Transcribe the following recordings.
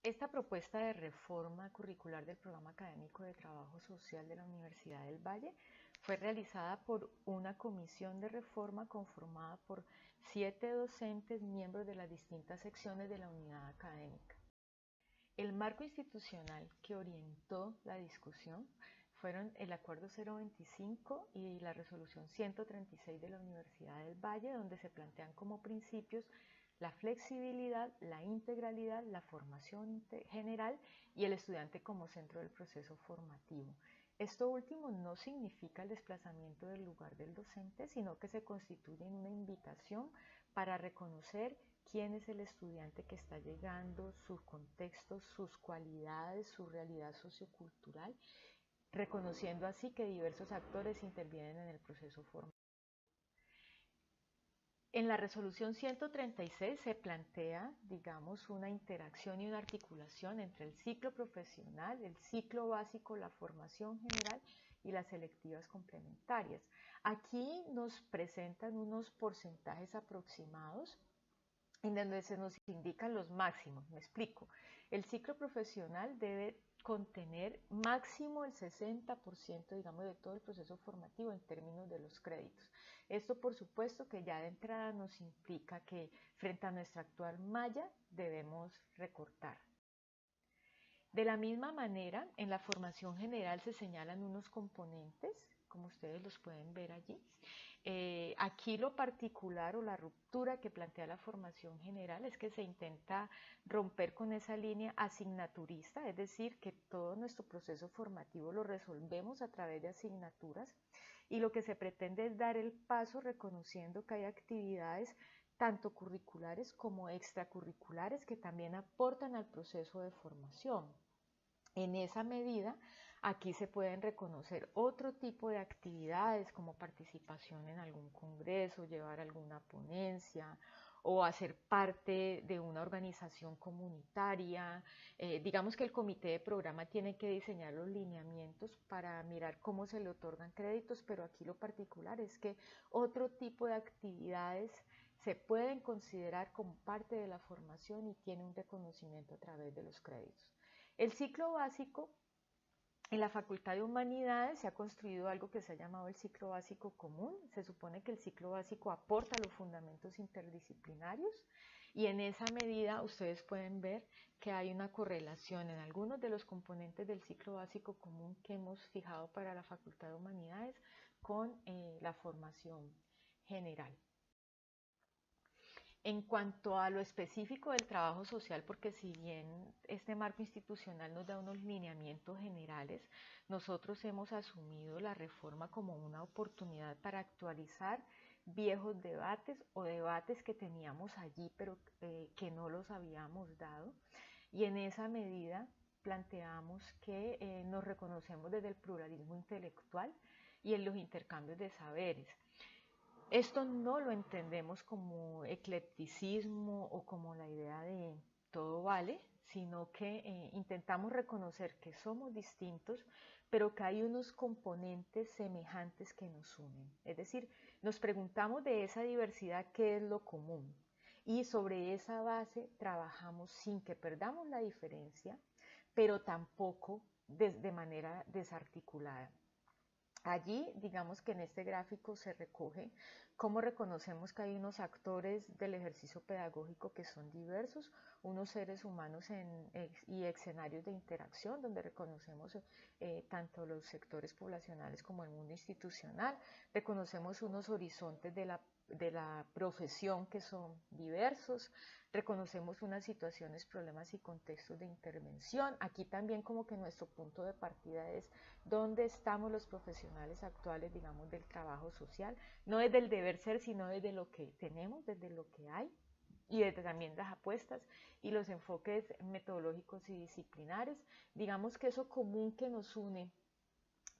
Esta propuesta de reforma curricular del Programa Académico de Trabajo Social de la Universidad del Valle fue realizada por una comisión de reforma conformada por 7 docentes miembros de las distintas secciones de la unidad académica. El marco institucional que orientó la discusión fueron el Acuerdo 025 y la Resolución 136 de la Universidad del Valle, donde se plantean como principios la flexibilidad, la integralidad, la formación general y el estudiante como centro del proceso formativo. Esto último no significa el desplazamiento del lugar del docente, sino que se constituye en una invitación para reconocer quién es el estudiante que está llegando, sus contextos, sus cualidades, su realidad sociocultural, reconociendo así que diversos actores intervienen en el proceso formativo. En la resolución 136 se plantea, digamos, una interacción y una articulación entre el ciclo profesional, el ciclo básico, la formación general y las selectivas complementarias. Aquí nos presentan unos porcentajes aproximados en donde se nos indican los máximos. Me explico. El ciclo profesional debe contener máximo el 60%, digamos, de todo el proceso formativo en términos de los créditos. Esto, por supuesto, que ya de entrada nos implica que frente a nuestra actual malla debemos recortar. De la misma manera, en la formación general se señalan unos componentes, como ustedes los pueden ver allí. Aquí lo particular o la ruptura que plantea la formación general es que se intenta romper con esa línea asignaturista, es decir, que todo nuestro proceso formativo lo resolvemos a través de asignaturas y lo que se pretende es dar el paso reconociendo que hay actividades tanto curriculares como extracurriculares que también aportan al proceso de formación. En esa medida, aquí se pueden reconocer otro tipo de actividades como participación en algún congreso, llevar alguna ponencia o hacer parte de una organización comunitaria. Digamos que el comité de programa tiene que diseñar los lineamientos para mirar cómo se le otorgan créditos, pero aquí lo particular es que otro tipo de actividades se pueden considerar como parte de la formación y tiene un reconocimiento a través de los créditos. El ciclo básico, en la Facultad de Humanidades se ha construido algo que se ha llamado el ciclo básico común. Se supone que el ciclo básico aporta los fundamentos interdisciplinarios y en esa medida ustedes pueden ver que hay una correlación en algunos de los componentes del ciclo básico común que hemos fijado para la Facultad de Humanidades con la formación general. En cuanto a lo específico del trabajo social, porque si bien este marco institucional nos da unos lineamientos generales, nosotros hemos asumido la reforma como una oportunidad para actualizar viejos debates o debates que teníamos allí pero que no los habíamos dado y en esa medida planteamos que nos reconocemos desde el pluralismo intelectual y en los intercambios de saberes. Esto no lo entendemos como eclecticismo o como la idea de todo vale, sino que intentamos reconocer que somos distintos, pero que hay unos componentes semejantes que nos unen. Es decir, nos preguntamos de esa diversidad qué es lo común y sobre esa base trabajamos sin que perdamos la diferencia, pero tampoco de manera desarticulada. Allí, digamos que en este gráfico se recoge cómo reconocemos que hay unos actores del ejercicio pedagógico que son diversos, unos seres humanos y escenarios de interacción, donde reconocemos tanto los sectores poblacionales como el mundo institucional, reconocemos unos horizontes de la profesión que son diversos, reconocemos unas situaciones, problemas y contextos de intervención. Aquí también como que nuestro punto de partida es dónde estamos los profesionales actuales, digamos, del trabajo social, no desde el deber ser, sino desde lo que tenemos, desde lo que hay y desde también las apuestas y los enfoques metodológicos y disciplinares. Digamos que eso común que nos une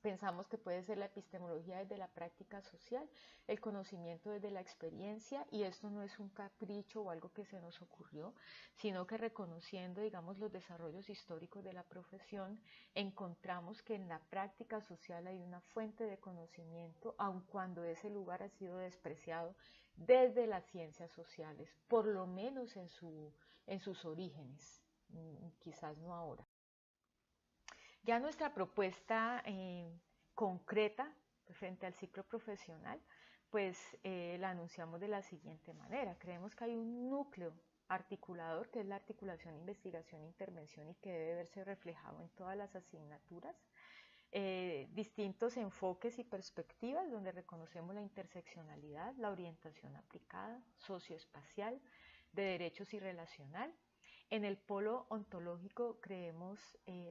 pensamos que puede ser la epistemología desde la práctica social, el conocimiento desde la experiencia, y esto no es un capricho o algo que se nos ocurrió, sino que reconociendo, digamos, los desarrollos históricos de la profesión, encontramos que en la práctica social hay una fuente de conocimiento, aun cuando ese lugar ha sido despreciado desde las ciencias sociales, por lo menos en sus orígenes. quizás no ahora. Ya nuestra propuesta concreta frente al ciclo profesional, pues la anunciamos de la siguiente manera. Creemos que hay un núcleo articulador, que es la articulación, investigación, intervención, y que debe verse reflejado en todas las asignaturas. Distintos enfoques y perspectivas donde reconocemos la interseccionalidad, la orientación aplicada, socioespacial, de derechos y relacional. En el polo ontológico creemos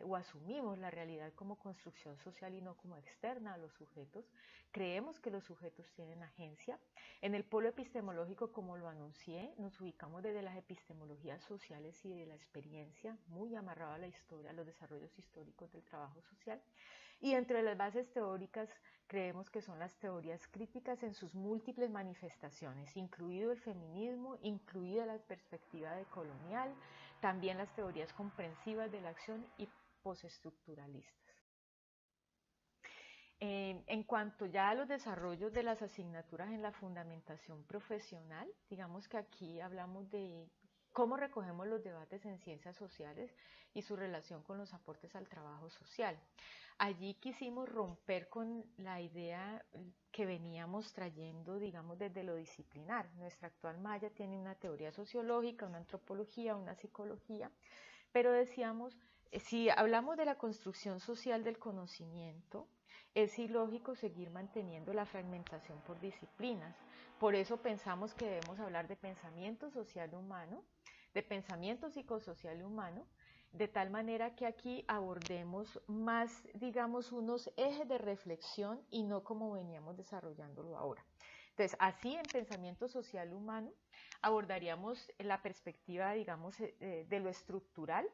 o asumimos la realidad como construcción social y no como externa a los sujetos. Creemos que los sujetos tienen agencia. En el polo epistemológico, como lo anuncié, nos ubicamos desde las epistemologías sociales y de la experiencia, muy amarrado a la historia, a los desarrollos históricos del trabajo social. Y entre las bases teóricas creemos que son las teorías críticas en sus múltiples manifestaciones, incluido el feminismo, incluida la perspectiva decolonial, también las teorías comprensivas de la acción y postestructuralistas. En cuanto ya a los desarrollos de las asignaturas en la fundamentación profesional, digamos que aquí hablamos de cómo recogemos los debates en ciencias sociales y su relación con los aportes al trabajo social. Allí quisimos romper con la idea que veníamos trayendo, digamos, desde lo disciplinar. Nuestra actual malla tiene una teoría sociológica, una antropología, una psicología, pero decíamos, si hablamos de la construcción social del conocimiento, es ilógico seguir manteniendo la fragmentación por disciplinas. Por eso pensamos que debemos hablar de pensamiento social humano, de pensamiento psicosocial humano, de tal manera que aquí abordemos más, digamos, unos ejes de reflexión y no como veníamos desarrollándolo ahora. Entonces, así en pensamiento social humano abordaríamos la perspectiva, digamos, de lo estructural,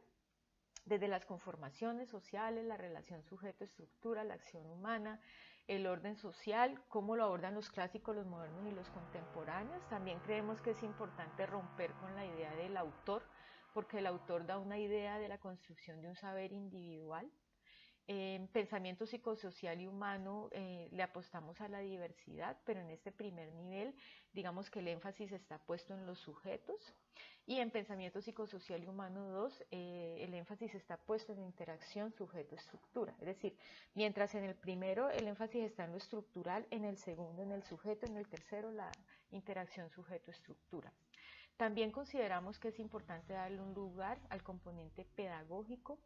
desde las conformaciones sociales, la relación sujeto-estructura, la acción humana, el orden social, cómo lo abordan los clásicos, los modernos y los contemporáneos. También creemos que es importante romper con la idea del autor, porque el autor da una idea de la construcción de un saber individual. En pensamiento psicosocial y humano le apostamos a la diversidad, pero en este primer nivel digamos que el énfasis está puesto en los sujetos, y en pensamiento psicosocial y humano 2 el énfasis está puesto en la interacción sujeto-estructura. Es decir, mientras en el primero el énfasis está en lo estructural, en el segundo en el sujeto, en el tercero la interacción sujeto-estructura. También consideramos que es importante darle un lugar al componente pedagógico,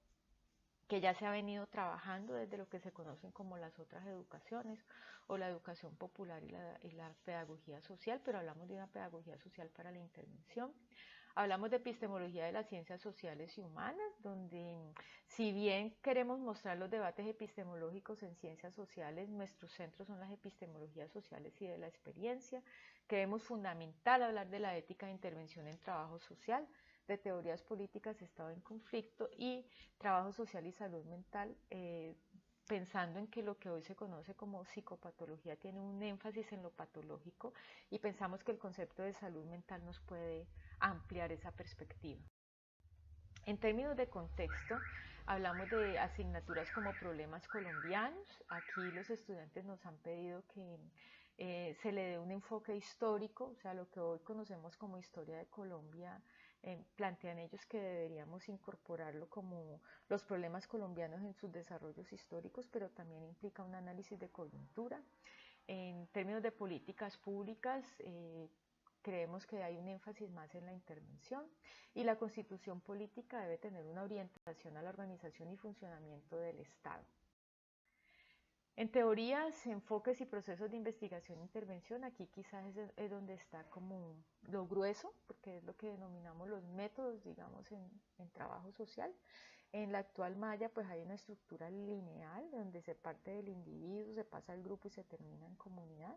que ya se ha venido trabajando desde lo que se conocen como las otras educaciones o la educación popular y la pedagogía social, pero hablamos de una pedagogía social para la intervención. Hablamos de epistemología de las ciencias sociales y humanas, donde si bien queremos mostrar los debates epistemológicos en ciencias sociales, nuestros centros son las epistemologías sociales y de la experiencia. Creemos fundamental hablar de la ética de intervención en trabajo social, de teorías políticas, estado en conflicto y trabajo social y salud mental, pensando en que lo que hoy se conoce como psicopatología tiene un énfasis en lo patológico, y pensamos que el concepto de salud mental nos puede ampliar esa perspectiva. En términos de contexto, hablamos de asignaturas como problemas colombianos. Aquí los estudiantes nos han pedido que se le dé un enfoque histórico, o sea, lo que hoy conocemos como historia de Colombia. Plantean ellos que deberíamos incorporarlo como los problemas colombianos en sus desarrollos históricos, pero también implica un análisis de coyuntura. En términos de políticas públicas, creemos que hay un énfasis más en la intervención, y la constitución política debe tener una orientación a la organización y funcionamiento del Estado. En teorías, enfoques y procesos de investigación e intervención, aquí quizás es donde está como lo grueso, porque es lo que denominamos los métodos, digamos, en trabajo social. En la actual malla pues hay una estructura lineal donde se parte del individuo, se pasa al grupo y se termina en comunidad.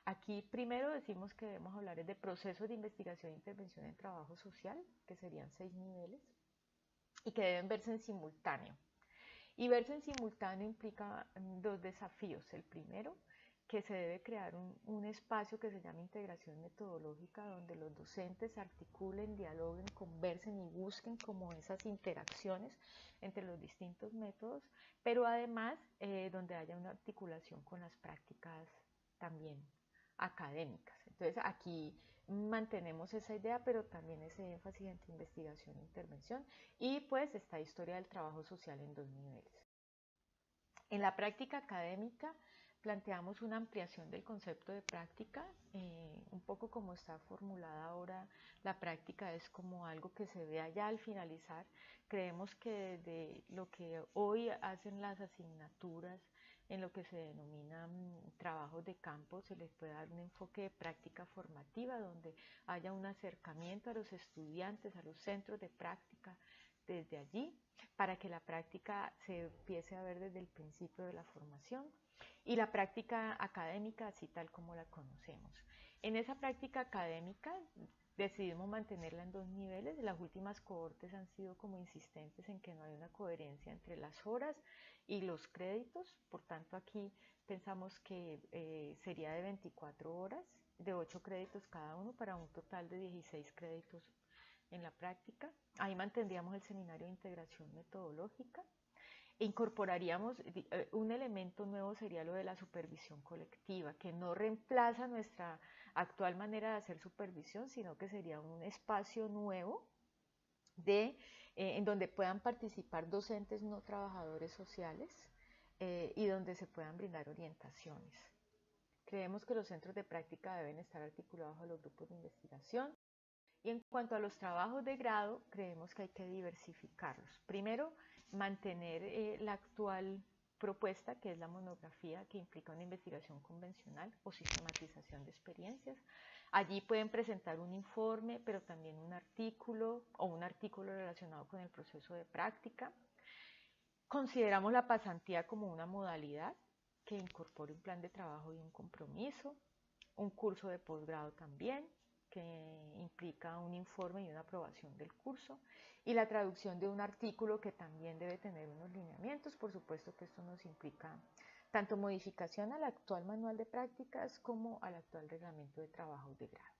Aquí primero decimos que debemos hablar de procesos de investigación e intervención en trabajo social, que serían 6 niveles, y que deben verse en simultáneo. Y verse en simultáneo implica dos desafíos. El primero, que se debe crear un espacio que se llama integración metodológica, donde los docentes articulen, dialoguen, conversen y busquen como esas interacciones entre los distintos métodos, pero además donde haya una articulación con las prácticas también académicas. Entonces aquí mantenemos esa idea, pero también ese énfasis entre investigación e intervención. Y pues esta historia del trabajo social en 2 niveles. En la práctica académica planteamos una ampliación del concepto de práctica, un poco como está formulada ahora. La práctica es como algo que se ve allá al finalizar. Creemos que de lo que hoy hacen las asignaturas en lo que se denomina trabajos de campo, se les puede dar un enfoque de práctica formativa donde haya un acercamiento a los estudiantes, a los centros de práctica desde allí, para que la práctica se empiece a ver desde el principio de la formación, y la práctica académica así tal como la conocemos. En esa práctica académica decidimos mantenerla en 2 niveles. Las últimas cohortes han sido como insistentes en que no hay una coherencia entre las horas y los créditos, por tanto aquí pensamos que sería de 24 horas, de 8 créditos cada uno, para un total de 16 créditos en la práctica. Ahí mantendríamos el seminario de integración metodológica. Incorporaríamos un elemento nuevo, sería lo de la supervisión colectiva, que no reemplaza nuestra actual manera de hacer supervisión, sino que sería un espacio nuevo en donde puedan participar docentes no trabajadores sociales, y donde se puedan brindar orientaciones. Creemos que los centros de práctica deben estar articulados a los grupos de investigación. Y en cuanto a los trabajos de grado, creemos que hay que diversificarlos. Primero, mantener la actual propuesta, que es la monografía, que implica una investigación convencional o sistematización de experiencias. Allí pueden presentar un informe, pero también un artículo o un artículo relacionado con el proceso de práctica. Consideramos la pasantía como una modalidad que incorpore un plan de trabajo y un compromiso. Un curso de posgrado también, que implica un informe y una aprobación del curso, y la traducción de un artículo que también debe tener unos lineamientos. Por supuesto que esto nos implica tanto modificación al actual manual de prácticas como al actual reglamento de trabajos de grado.